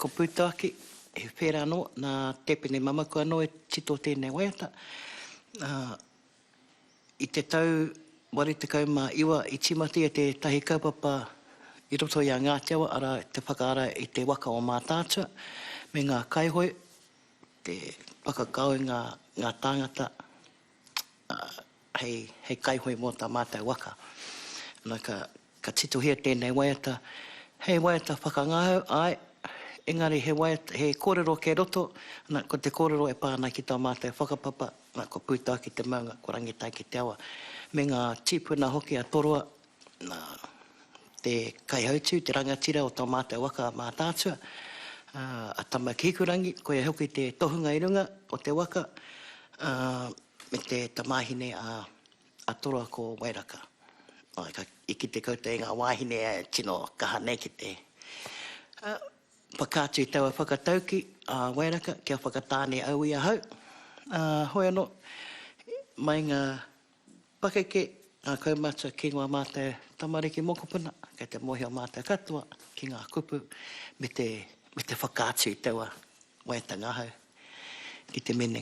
Ko pūtaki, he whera anō, nā tepene mamaku anō e tito tēnei waiata. I te tau, wari te kauma iwa i Timati e te tahi kaupapa i roto i a Ngāti Awa, ara te whakaara i te waka o mātātua, me ngā kaihoi, te whakakau i ngā tāngata, hei kaihoi mō tā mātai waka. Nā ka tito hia tēnei waiata, hei waiata whakangahau, ai, engari he waiata, he kōrero ke roto, nā ko te kōrero e pāna ki tau mātai whakapapa, nā ko pūtaki te maunga, ko rangitai ki te awa. Me ngā tīpuna hoki a toroa, nā te kaihautu, te rangatira o tau mātai waka mātātua, a tama ki hikurangi, ko e hoki te tohunga i runga o te waka, me te tamahine a toroa ko Wairaka. I ki te kouta e ngā wāhine e tino kaha nei ki te. Pakātu i taua whakatauki a Wairaka kia whakatāne au i a hau. Hoi anō, mai ngā pakeke a kaumata ki ngā mātai tamariki mokopuna, kei te mohi o mātai katoa, ki ngā kupu, me te whakātu i taua waiata ngā hau, ki te mene.